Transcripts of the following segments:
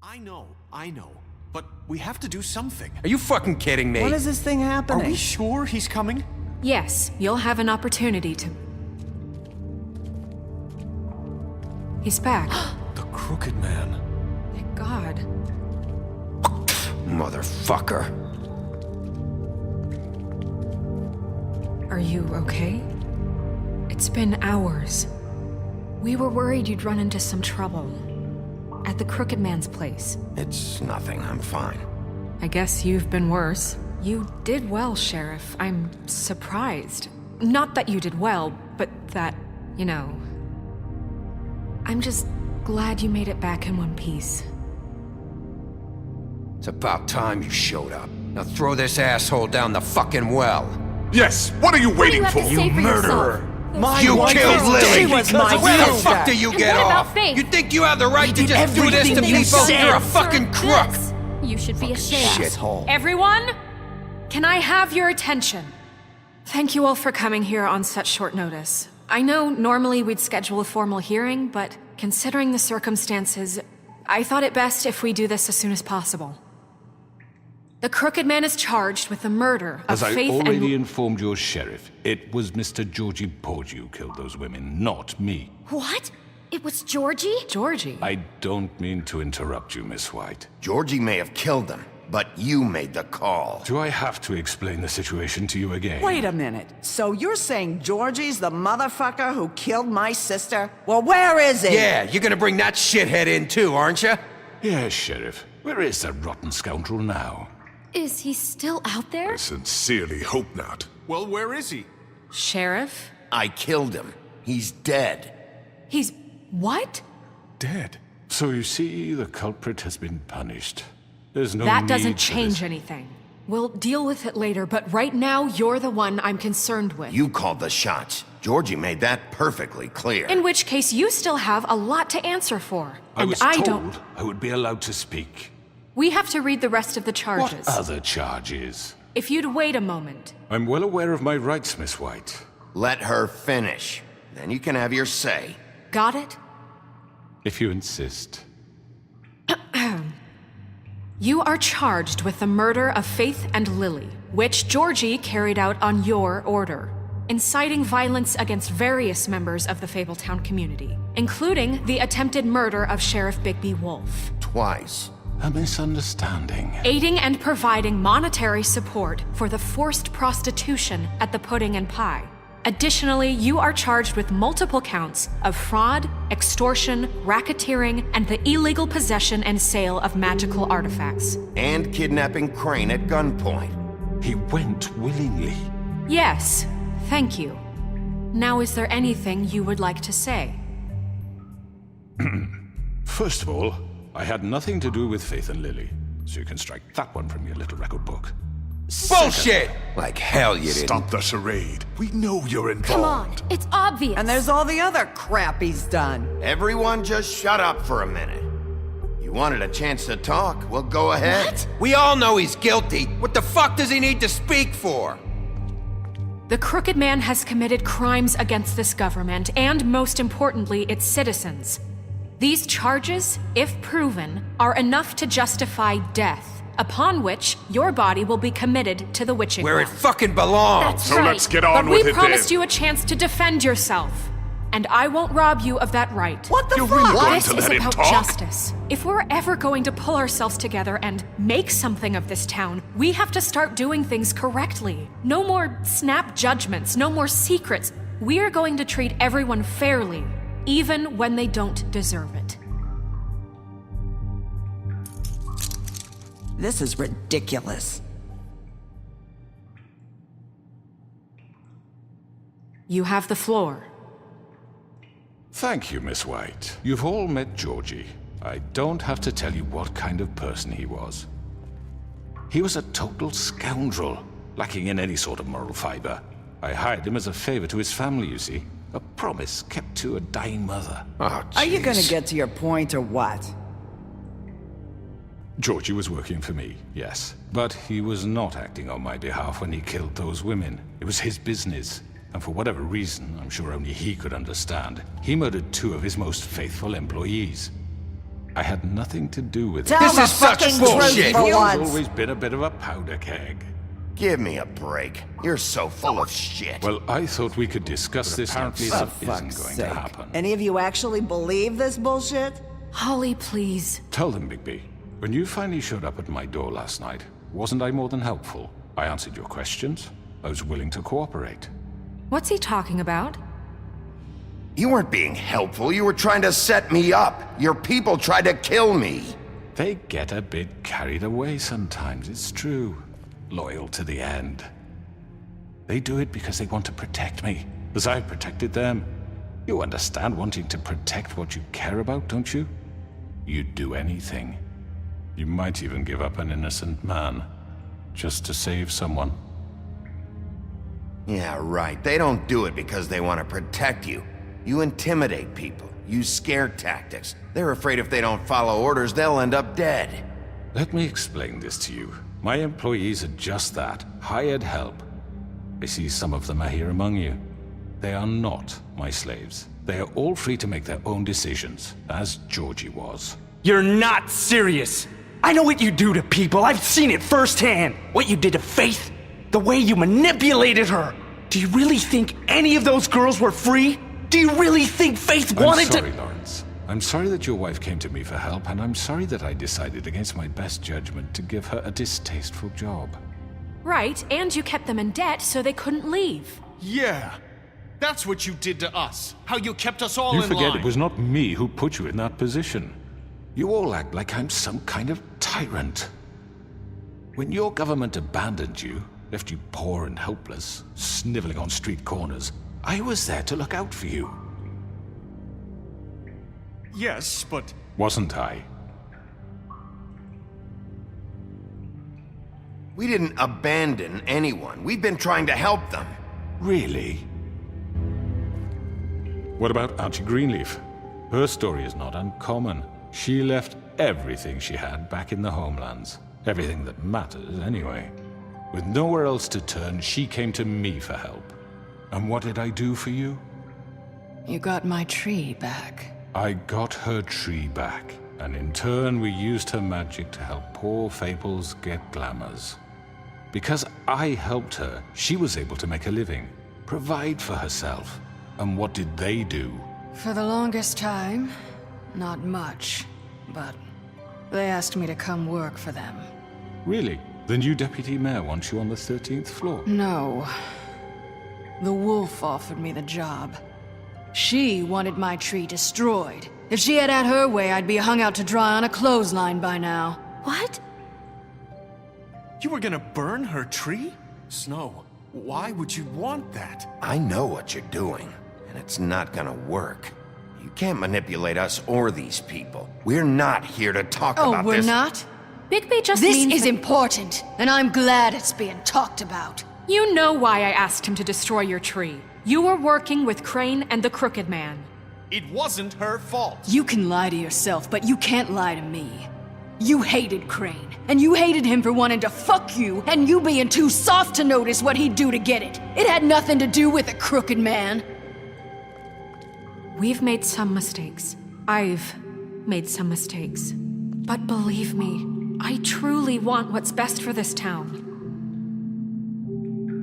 I know. But we have to do something. Are you fucking kidding me? When is this thing happening? Are we sure he's coming? Yes, you'll have an opportunity to... He's back. The Crooked Man. Thank God. Motherfucker. Are you okay? It's been hours. We were worried you'd run into some trouble. At the Crooked Man's place. It's nothing, I'm fine. I guess you've been worse. You did well, Sheriff. I'm surprised. Not that you did well, but that, you know... I'm just glad you made it back in one piece. It's about time you showed up. Now throw this asshole down the fucking well. Yes, what are you waiting for? You murderer! You killed Lily! She was my Where the sister. fuck do you get what about off? Faith? You think you have the right to did just do this to everything you people? said. You're a fucking crook! This. You should be ashamed. Shithole. Everyone, can I have your attention? Thank you all for coming here on such short notice. I know normally we'd schedule a formal hearing, but considering the circumstances, I thought it best if we do this as soon as possible. The Crooked Man is charged with the murder of As I Faith already and... informed your sheriff, it was Mr. Georgie Porgy who killed those women, not me. What? It was Georgie? Georgie. I don't mean to interrupt you, Miss White. Georgie may have killed them, but you made the call. Do I have to explain the situation to you again? Wait a minute. So you're saying Georgie's the motherfucker who killed my sister? Well, where is he? Yeah, you're gonna bring that shithead in too, aren't you? Yes, Sheriff. Where is that rotten scoundrel now? Is he still out there? I sincerely hope not. Well, where is he? Sheriff? I killed him. He's dead. He's... what? Dead. So you see, the culprit has been punished. There's no That need doesn't for change this. anything. We'll deal with it later, but right now, you're the one I'm concerned with. You called the shots. Georgie made that perfectly clear. In which case, you still have a lot to answer for. I And was I told don't... I would be allowed to speak. We have to read the rest of the charges. What other charges? If you'd wait a moment. I'm well aware of my rights, Miss White. Let her finish. Then you can have your say. Got it? If you insist. You are charged with the murder of Faith and Lily, which Georgie carried out on your order, inciting violence against various members of the Fabletown community, including the attempted murder of Sheriff Bigby Wolf. Twice. A misunderstanding. Aiding and providing monetary support for the forced prostitution at the Pudding and Pie. Additionally, you are charged with multiple counts of fraud, extortion, racketeering, and the illegal possession and sale of magical artifacts. And kidnapping Crane at gunpoint. He went willingly. Yes, thank you. Now, is there anything you would like to say? First of all, I had nothing to do with Faith and Lily, so you can strike that one from your little record book. Bullshit! Like hell you didn't. Stop the charade. We know you're involved. Come on, it's obvious. And there's all the other crap he's done. Everyone just shut up for a minute. You wanted a chance to talk, well go ahead. What? We all know he's guilty. What the fuck does he need to speak for? The Crooked Man has committed crimes against this government and, most importantly, its citizens. These charges, if proven, are enough to justify death, upon which your body will be committed to the witching Where it ground. fucking belongs. That's So right. let's get on But with we it promised then. you a chance to defend yourself, and I won't rob you of that right. What the You're fuck? really going This to is let him about talk? justice. If we're ever going to pull ourselves together and make something of this town, we have to start doing things correctly. No more snap judgments, no more secrets. We are going to treat everyone fairly, even when they don't deserve it. This is ridiculous. You have the floor. Thank you, Miss White. You've all met Georgie. I don't have to tell you what kind of person he was. He was a total scoundrel, lacking in any sort of moral fiber. I hired him as a favor to his family, you see. A promise kept to a dying mother. Oh, Are you gonna jeez. get to your point or what? Georgie was working for me, yes. But he was not acting on my behalf when he killed those women. It was his business. And for whatever reason, I'm sure only he could understand, he murdered two of his most faithful employees. I had nothing to do with Tell it. the is such fucking bullshit. truth for You've once. always been a bit of a powder keg. Give me a break. You're so full of shit. Well, I thought we could discuss this. Apparently, For that isn't fuck's going sake. to happen. Any of you actually believe this bullshit? Holly, please. Tell them, Bigby. When you finally showed up at my door last night, wasn't I more than helpful? I answered your questions. I was willing to cooperate. What's he talking about? You weren't being helpful. You were trying to set me up. Your people tried to kill me. They get a bit carried away sometimes, it's true. Loyal to the end. They do it because they want to protect me, as I've protected them. You understand wanting to protect what you care about, don't you? You'd do anything. You might even give up an innocent man, just to save someone. Yeah, right. They don't do it because they want to protect you. You intimidate people, use scare tactics. They're afraid if they don't follow orders, they'll end up dead. Let me explain this to you. My employees are just that, hired help. I see some of them are here among you. They are not my slaves. They are all free to make their own decisions, as Georgie was. You're not serious. I know what you do to people. I've seen it firsthand. What you did to Faith. The way you manipulated her. Do you really think any of those girls were free? Do you really think Faith wanted I'm sorry, to— Lawrence. I'm sorry that your wife came to me for help, and I'm sorry that I decided against my best judgment to give her a distasteful job. Right, and you kept them in debt so they couldn't leave. Yeah. That's what you did to us. How you kept us all You in forget line. it was not me who put you in that position. You all act like I'm some kind of tyrant. When your government abandoned you, left you poor and helpless, sniveling on street corners, I was there to look out for you. Yes, but... Wasn't I? We didn't abandon anyone. We've been trying to help them. Really? What about Auntie Greenleaf? Her story is not uncommon. She left everything she had back in the homelands. Everything that matters, anyway. With nowhere else to turn, she came to me for help. And what did I do for you? You got my tree back. I got her tree back, and in turn we used her magic to help poor Fables get glamours. Because I helped her, she was able to make a living, provide for herself. And what did they do? For the longest time, not much. But they asked me to come work for them. Really? The new deputy mayor wants you on the 13th floor? No. The wolf offered me the job. She wanted my tree destroyed. If she had her way, I'd be hung out to dry on a clothesline by now. What? You were gonna burn her tree? Snow, why would you want that? I know what you're doing, and it's not gonna work. You can't manipulate us or these people. We're not here to talk Oh, about we're this. not? Bigby just This means is that- important, and I'm glad it's being talked about. You know why I asked him to destroy your tree. You were working with Crane and the Crooked Man. It wasn't her fault. You can lie to yourself, but you can't lie to me. You hated Crane, and you hated him for wanting to fuck you, and you being too soft to notice what he'd do to get it. It had nothing to do with the Crooked Man. We've made some mistakes. I've made some mistakes. But believe me, I truly want what's best for this town.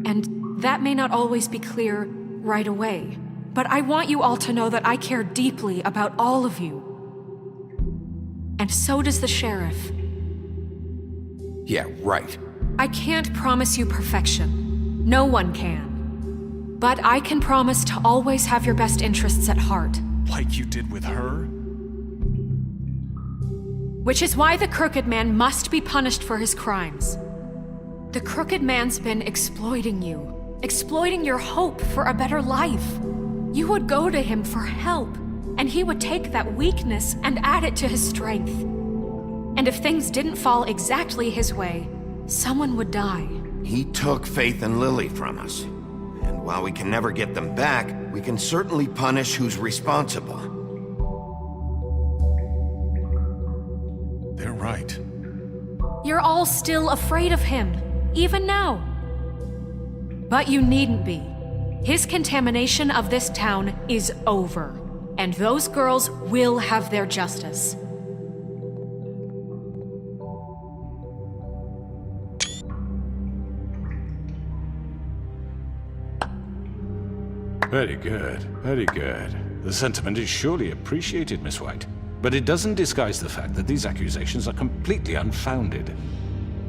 And that may not always be clear right away, but I want you all to know that I care deeply about all of you. And so does the sheriff. Yeah, right. I can't promise you perfection. No one can. But I can promise to always have your best interests at heart. Like you did with her? Which is why the Crooked Man must be punished for his crimes. The Crooked Man's been exploiting you, exploiting your hope for a better life. You would go to him for help, and he would take that weakness and add it to his strength. And if things didn't fall exactly his way, someone would die. He took Faith and Lily from us. And while we can never get them back, we can certainly punish who's responsible. They're right. You're all still afraid of him, even now. But you needn't be. His contamination of this town is over, and those girls will have their justice. Very good, very good. The sentiment is surely appreciated, Miss White. But it doesn't disguise the fact that these accusations are completely unfounded.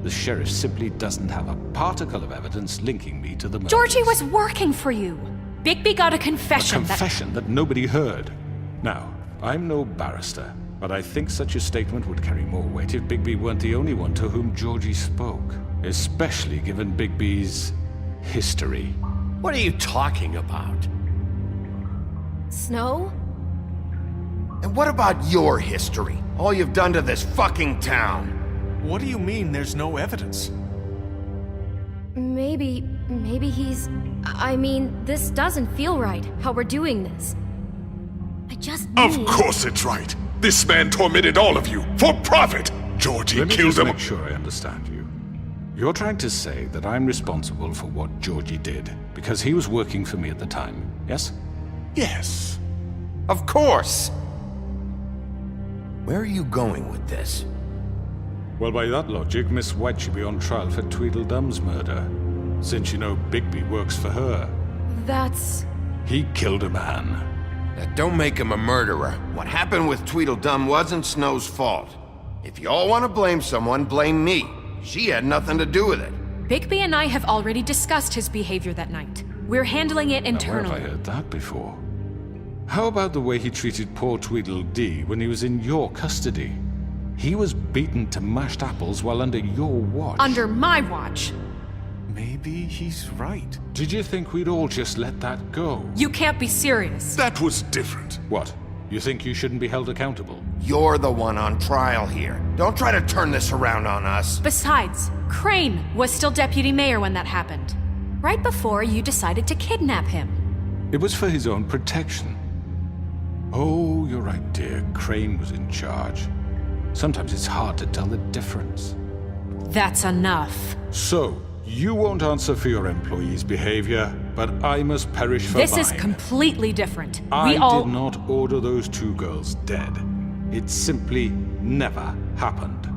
The sheriff simply doesn't have a particle of evidence linking me to the murders. Georgie was working for you. Bigby got a A confession confession that nobody heard. Now, I'm no barrister, but I think such a statement would carry more weight if Bigby weren't the only one to whom Georgie spoke. Especially given Bigby's history. What are you talking about? Snow? And what about your history? All you've done to this fucking town? What do you mean there's no evidence? Maybe he's... I mean, this doesn't feel right, how we're doing this. I just need... Of course it's right. This man tormented all of you for profit. Georgie Let me killed just him. make sure I understand you. You're trying to say that I'm responsible for what Georgie did because he was working for me at the time, yes? Yes. Of course! Where are you going with this? Well, by that logic, Miss White should be on trial for Tweedledum's murder, since you know Bigby works for her. That's... He killed a man. That don't make him a murderer. What happened with Tweedledum wasn't Snow's fault. If you all want to blame someone, blame me. She had nothing to do with it. Bigby and I have already discussed his behavior that night. We're handling it Now, where internally. have I heard that before? How about the way he treated poor Tweedledee when he was in your custody? He was beaten to mashed apples while under your watch. Under my watch. Maybe he's right. Did you think we'd all just let that go? You can't be serious. That was different. What? You think you shouldn't be held accountable? You're the one on trial here. Don't try to turn this around on us. Besides, Crane was still deputy mayor when that happened. Right before you decided to kidnap him. It was for his own protection. Oh, you're right, dear. Crane was in charge. Sometimes it's hard to tell the difference. That's enough. So, you won't answer for your employees' behavior, but I must perish for This mine. is completely different. I We all... did not order those two girls dead. It simply never happened.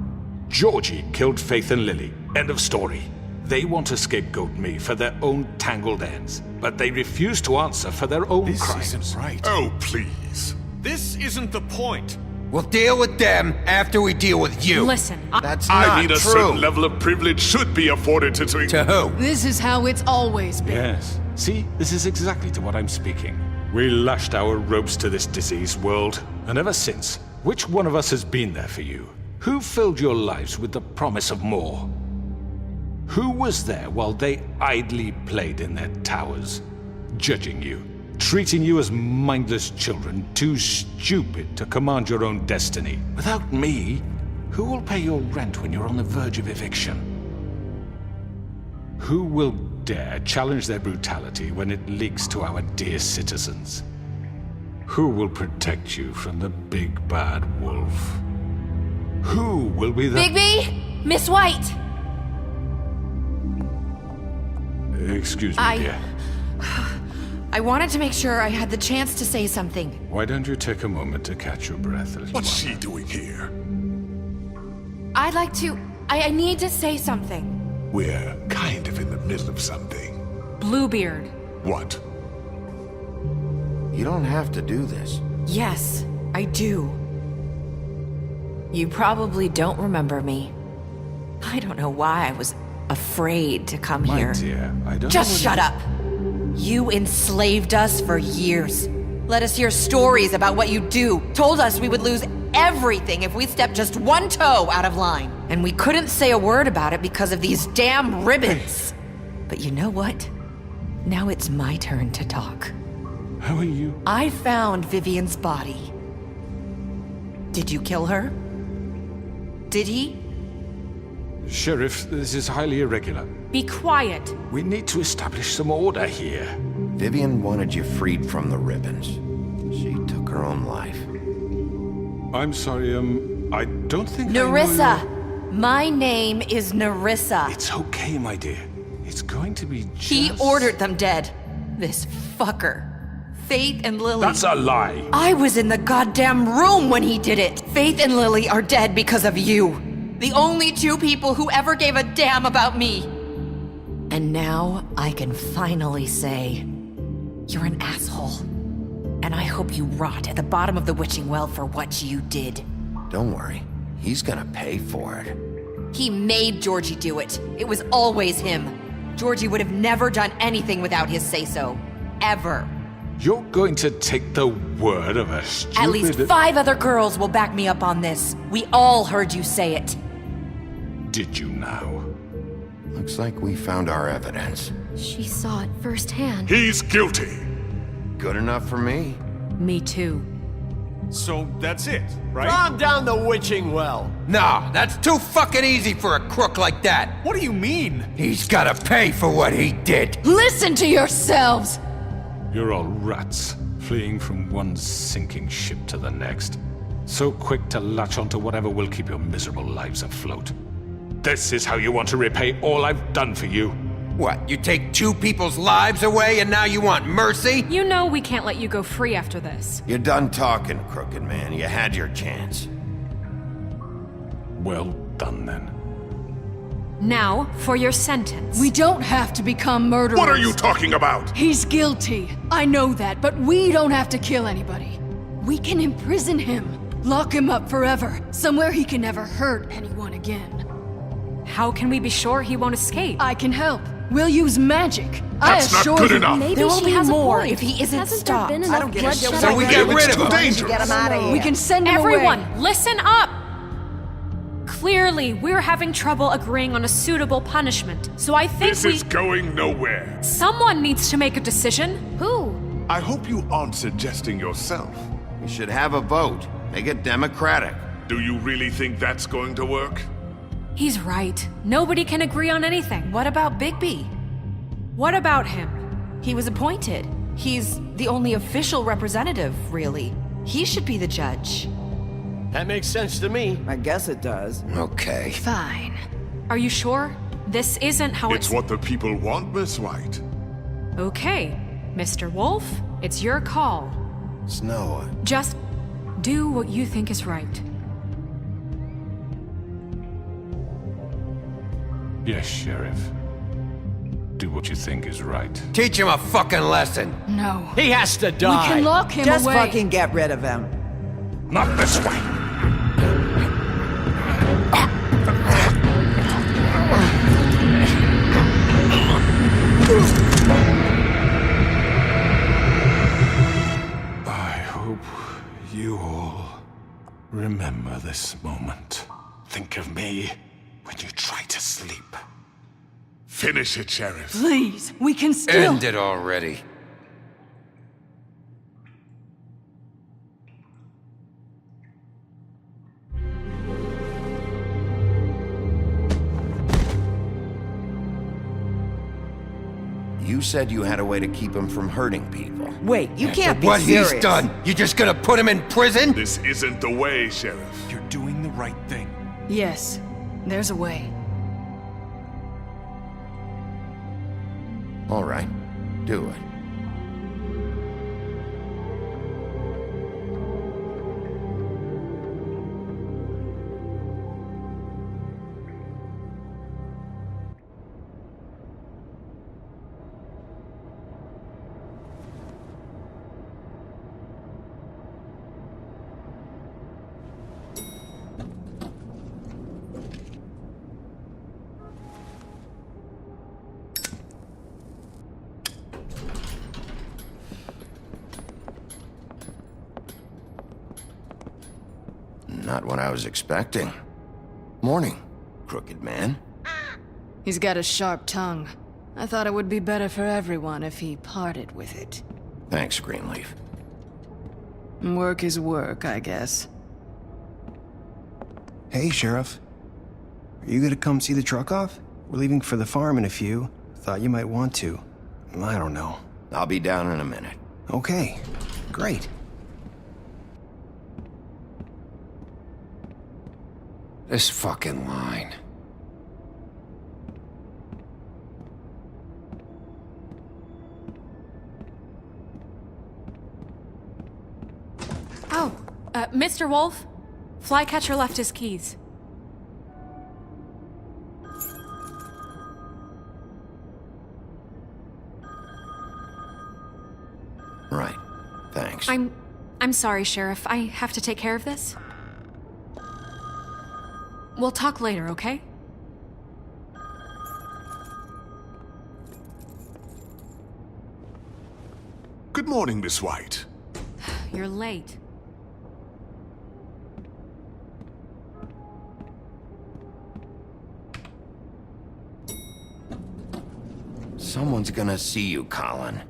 Georgie killed Faith and Lily. End of story. They want to scapegoat me for their own tangled ends, but they refuse to answer for their own This crimes. isn't right. Oh, please. This isn't the point. We'll deal with them after we deal with you. Listen, That's not I mean, a true. certain level of privilege should be afforded to... To who? This is how it's always been. Yes. See, this is exactly to what I'm speaking. We lashed our ropes to this diseased world, and ever since, which one of us has been there for you? Who filled your lives with the promise of more? Who was there while they idly played in their towers, judging you, treating you as mindless children, too stupid to command your own destiny? Without me, who will pay your rent when you're on the verge of eviction? Who will dare challenge their brutality when it leaks to our dear citizens? Who will protect you from the big bad wolf? Who will be the... Bigby? Miss White! Excuse me, dear. I wanted to make sure I had the chance to say something. Why don't you take a moment to catch your breath, little What's one? she doing here? I'd like to... I need to say something. We're kind of in the middle of something. Bluebeard. What? You don't have to do this. Yes, I do. You probably don't remember me. I don't know why I was afraid to come My here. dear, I don't Just know shut up. You enslaved us for years. Let us hear stories about what you do. Told us we would lose everything if we stepped just one toe out of line. And we couldn't say a word about it because of these damn ribbons. But you know what? Now it's my turn to talk. How are you? I found Vivian's body. Did you kill her? Did he? Sheriff, this is highly irregular. Be quiet. We need to establish some order here. Vivian wanted you freed from the ribbons. She took her own life. I'm sorry, I don't think I know Nerissa! you- My name is Nerissa. It's okay, my dear. It's going to be just... He ordered them dead. This fucker. Faith and Lily. That's a lie! I was in the goddamn room when he did it. Faith and Lily are dead because of you. The only two people who ever gave a damn about me. And now I can finally say, You're an asshole. And I hope you rot at the bottom of the witching well for what you did. Don't worry. He's gonna pay for it. He made Georgie do it. It was always him. Georgie would have never done anything without his say-so. Ever. You're going to take the word of a stupid... At least 5 other girls will back me up on this. We all heard you say it. Did you now? Looks like we found our evidence. She saw it firsthand. He's guilty. Good enough for me. Me too. So that's it, right? Calm down the witching well. No, that's too fucking easy for a crook like that. What do you mean? He's gotta pay for what he did. Listen to yourselves! You're all rats, fleeing from one sinking ship to the next. So quick to latch onto whatever will keep your miserable lives afloat. This is how you want to repay all I've done for you. What, you take 2 people's lives away and now you want mercy? You know we can't let you go free after this. You're done talking, crooked man. You had your chance. Well done, then. Now, for your sentence. We don't have to become murderers. What are you talking about? He's guilty. I know that, but we don't have to kill anybody. We can imprison him. Lock him up forever. Somewhere he can never hurt anyone again. How can we be sure he won't escape? I can help. We'll use magic. That's I not assure good you. enough. Maybe There will she be has a more point. if he isn't Hasn't stopped. there been I enough don't give a shit bloodshed what So we they get do. rid It's of him. too dangerous. Dangerous. Get him out of here. We can send him Everyone, away. listen up! Clearly, we're having trouble agreeing on a suitable punishment, so I think This is going nowhere. Someone needs to make a decision. Who? I hope you aren't suggesting yourself. We should have a vote. Make it democratic. Do you really think that's going to work? He's right. Nobody can agree on anything. What about Bigby? What about him? He was appointed. He's the only official representative, really. He should be the judge. That makes sense to me. I guess it does. Okay. Fine. Are you sure? This isn't how It's what the people want, Miss White. Okay, Mr. Wolf, it's your call. Snow, Just do what you think is right. Yes, Sheriff. Do what you think is right. teach him a fucking lesson. No. He has to We die. can lock him Just away. fucking get rid of him. Not this way! I hope you all remember this moment. Think of me when you try to sleep. Finish it, Sheriff. Please, we can still. End it already. You said you had a way to keep him from hurting people. Wait, you can't be What serious. he's done, you just gonna put him in prison? This isn't the way, Sheriff. You're doing the right thing. Yes, there's a way. All right, do it. Not what I was expecting. Morning, crooked man. He's got a sharp tongue. I thought it would be better for everyone if he parted with it. Thanks, Greenleaf. Work is work, I guess. Hey, Sheriff. Are you gonna come see the truck off? We're leaving for the farm in a few. Thought you might want to. I don't know. I'll be down in a minute. Okay, great. This fucking line. Oh, Mr. Wolf, Flycatcher left his keys. Thanks. I'm sorry, Sheriff. I have to take care of this. We'll talk later, okay? Good morning, Miss White. You're late. Someone's gonna see you, Colin.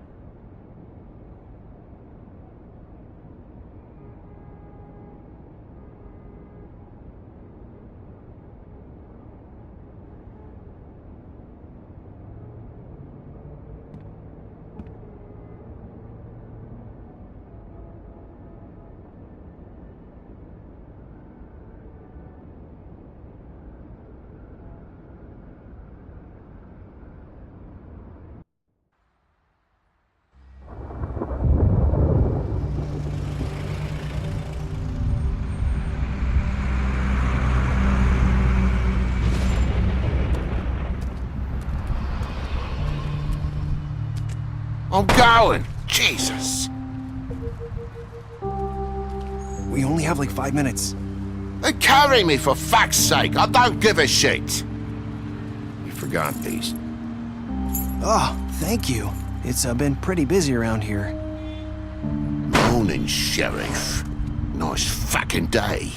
I'm going! Jesus! We only have like 5 minutes. Carry me, for fuck's sake! I don't give a shit! You forgot these. Oh, thank you. It's been pretty busy around here. Morning, Sheriff. Nice fucking day.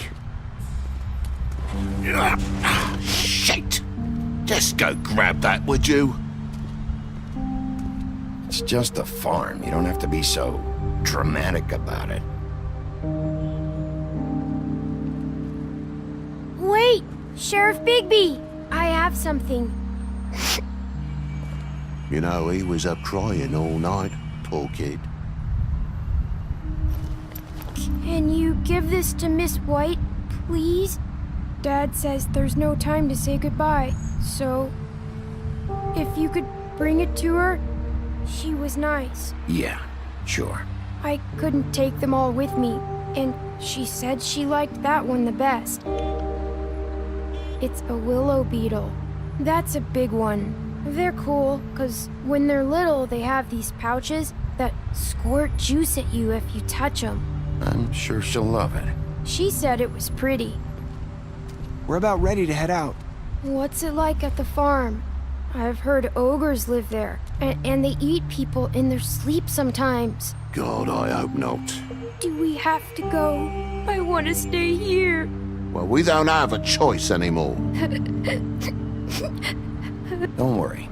Shit! Just go grab that, would you? It's just a farm. You don't have to be so dramatic about it. Wait! Sheriff Bigby! I have something. You know, he was up crying all night, poor kid. Can you give this to Miss White, please? Dad says there's no time to say goodbye, so if you could bring it to her, she was nice. Yeah, sure. I couldn't take them all with me, and she said she liked that one the best. It's a willow beetle. That's a big one. They're cool, 'cause when they're little, they have these pouches that squirt juice at you if you touch them. I'm sure she'll love it. She said it was pretty. We're about ready to head out. What's it like at the farm? I've heard ogres live there, and they eat people in their sleep sometimes. God, I hope not. Do we have to go? I want to stay here. Well, we don't have a choice anymore. Don't worry.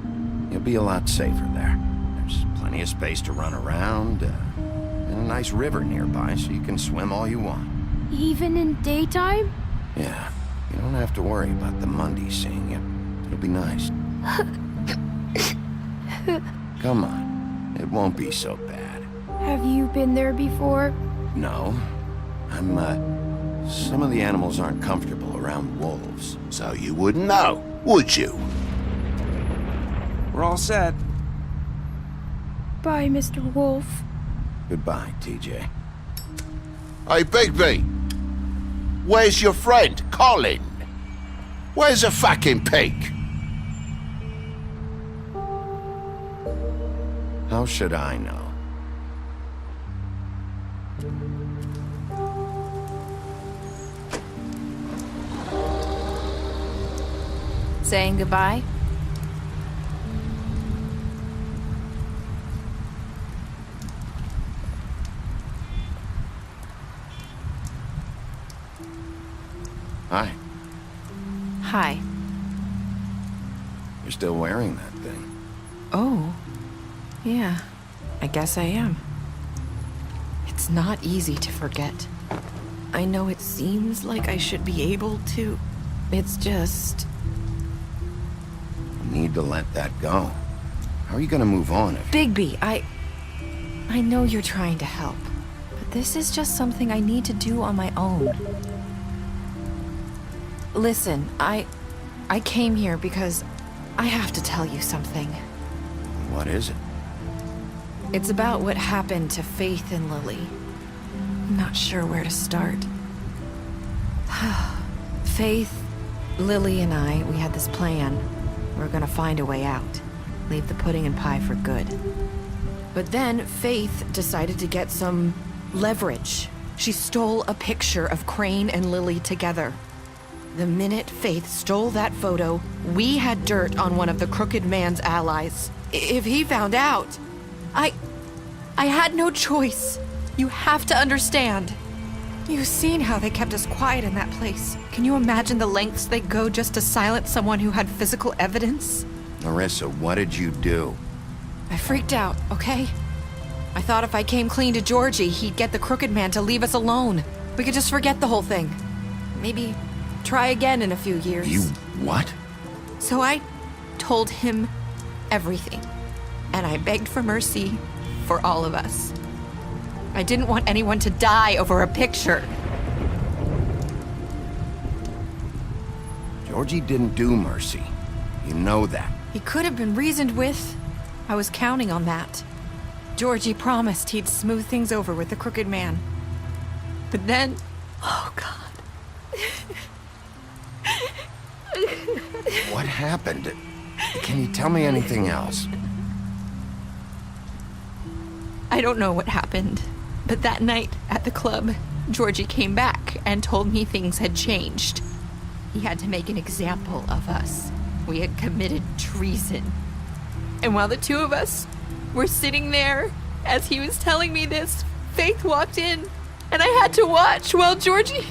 You'll be a lot safer there. There's plenty of space to run around, and a nice river nearby so you can swim all you want. Even in daytime? Yeah, you don't have to worry about the Mondays seeing you. It'll be nice. Come on. It won't be so bad. Have you been there before? No. Some of the animals aren't comfortable around wolves, so you wouldn't know, would you? We're all set. Bye, Mr. Wolf. Goodbye, TJ. Hey, Bigby! Where's your friend, Colin? Where's the fucking pig? How should I know? Saying goodbye? Hi. Hi. You're still wearing that thing. Oh. Yeah. I guess I am. It's not easy to forget. I know it seems like I should be able to. It's just... You need to let that go. How are you gonna move on if... Bigby, I know you're trying to help, but this is just something I need to do on my own. Listen, I came here because I have to tell you something. What is it? It's about what happened to Faith and Lily. I'm not sure where to start. Faith, Lily, and I, we had this plan. We were gonna find a way out. Leave the pudding and pie for good. But then Faith decided to get some Leverage. She stole a picture of Crane and Lily together. The minute Faith stole that photo, we had dirt on one of the Crooked Man's allies. If he found out, I had no choice. You have to understand. You've seen how they kept us quiet in that place. Can you imagine the lengths they go just to silence someone who had physical evidence? Marissa, what did you do? I freaked out, okay? I thought if I came clean to Georgie, he'd get the Crooked Man to leave us alone. We could just forget the whole thing. Maybe try again in a few years. You what? So I told him everything. And I begged for mercy for all of us. I didn't want anyone to die over a picture. Georgie didn't do mercy. You know that. He could have been reasoned with. I was counting on that. Georgie promised he'd smooth things over with the Crooked Man. But then... Oh, God. What happened? Can you tell me anything else? I don't know what happened. But that night at the club, Georgie came back and told me things had changed. He had to make an example of us. We had committed treason. And while the two of us were sitting there, as he was telling me this, Faith walked in, and I had to watch while Georgie...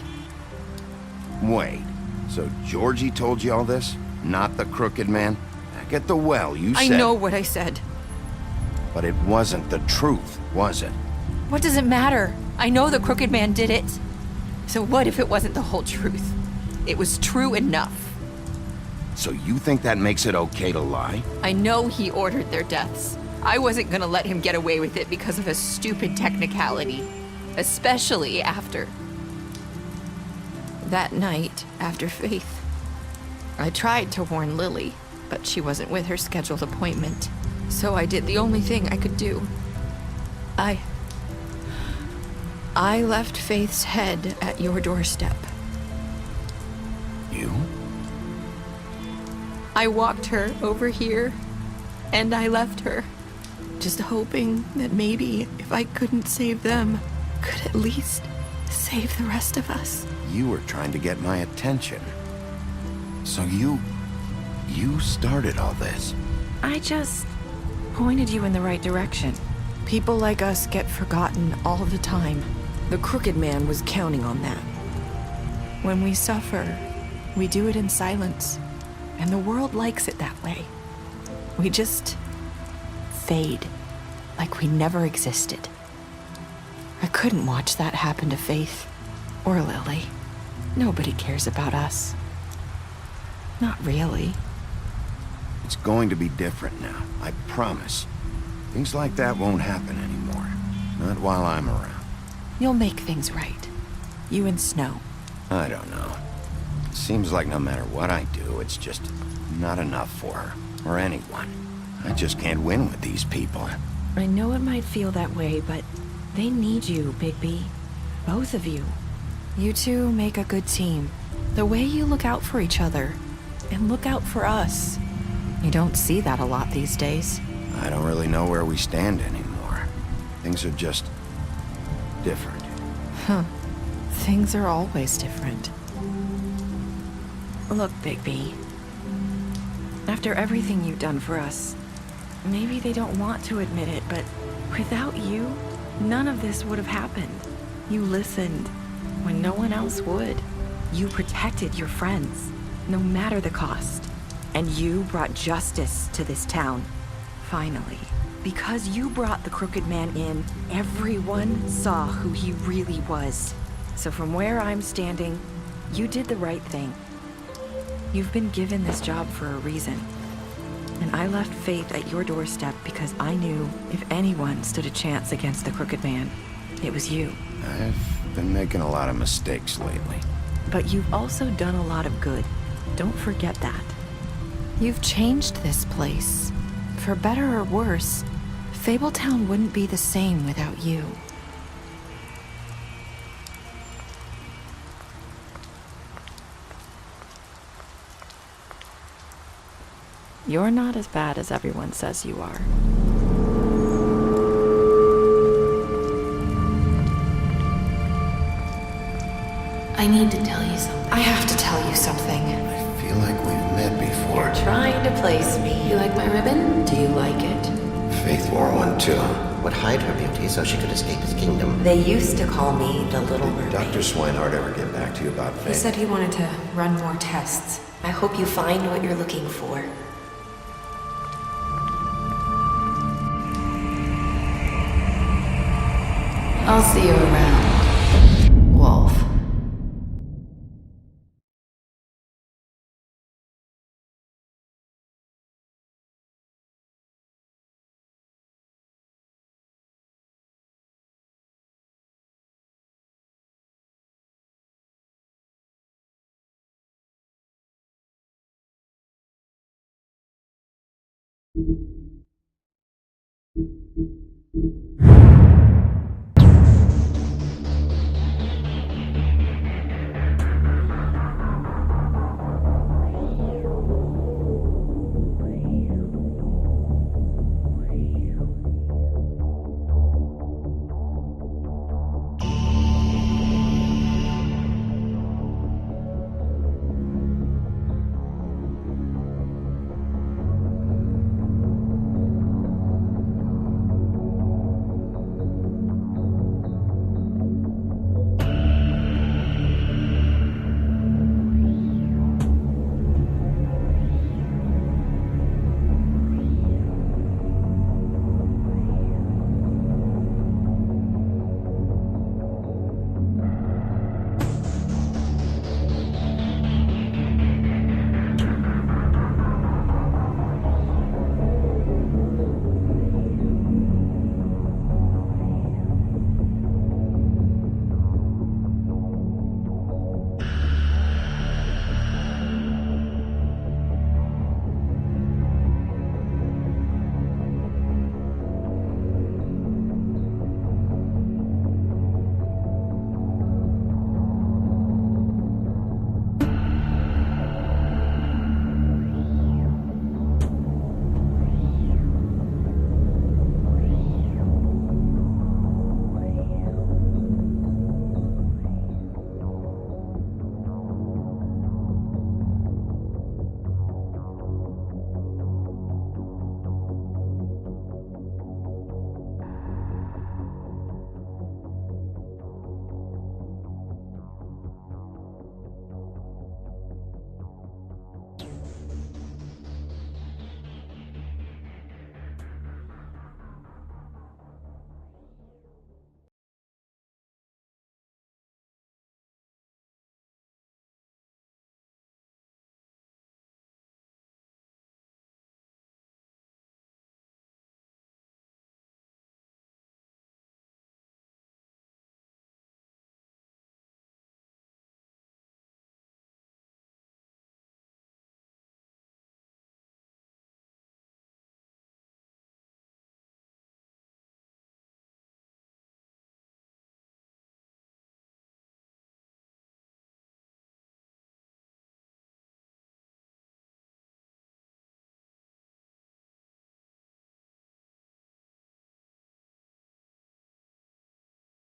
Wait, so Georgie told you all this? Not the Crooked Man? Back at the well, you said... I know what I said. But it wasn't the truth, was it? What does it matter? I know the Crooked Man did it. So what if it wasn't the whole truth? It was true enough. So you think that makes it okay to lie? I know he ordered their deaths. I wasn't gonna let him get away with it because of a stupid technicality. Especially after... that night, after Faith. I tried to warn Lily, but she wasn't with her scheduled appointment. So I did the only thing I could do. I left Faith's head at your doorstep. You? I walked her over here, and I left her. Just hoping that maybe if I couldn't save them, could at least save the rest of us. You were trying to get my attention. So you started all this. I just pointed you in the right direction. People like us get forgotten all the time. The Crooked Man was counting on that. When we suffer, we do it in silence, and the world likes it that way. We just fade, like we never existed. I couldn't watch that happen to Faith, or Lily. Nobody cares about us. Not really. It's going to be different now, I promise. Things like that won't happen anymore. Not while I'm around. You'll make things right. You and Snow. I don't know. It seems like no matter what I do, it's just not enough for her, or anyone. I just can't win with these people. I know it might feel that way, but they need you, Bigby. Both of you. You two make a good team. The way you look out for each other, and look out for us. You don't see that a lot these days. I don't really know where we stand anymore. Things are just... different. Huh. Things are always different. Look, Bigby. After everything you've done for us, maybe they don't want to admit it, but without you, none of this would have happened. You listened when no one else would. You protected your friends, no matter the cost. And you brought justice to this town. Finally. Because you brought the Crooked Man in, everyone saw who he really was. So from where I'm standing, you did the right thing. You've been given this job for a reason. And I left Faith at your doorstep because I knew if anyone stood a chance against the Crooked Man, it was you. I've been making a lot of mistakes lately. But you've also done a lot of good. Don't forget that. You've changed this place. For better or worse, Fabletown wouldn't be the same without you. You're not as bad as everyone says you are. I need to tell you something. I have to tell you something. I feel like we've met before. You're trying to place me. You like my ribbon? Do you like it? Faith wore one too. Would hide her beauty so she could escape his kingdom. They used to call me the Little Mermaid. Dr. Swinehart ever get back to you about Faith? He said he wanted to run more tests. I hope you find what you're looking for. I'll see you around, Wolf. You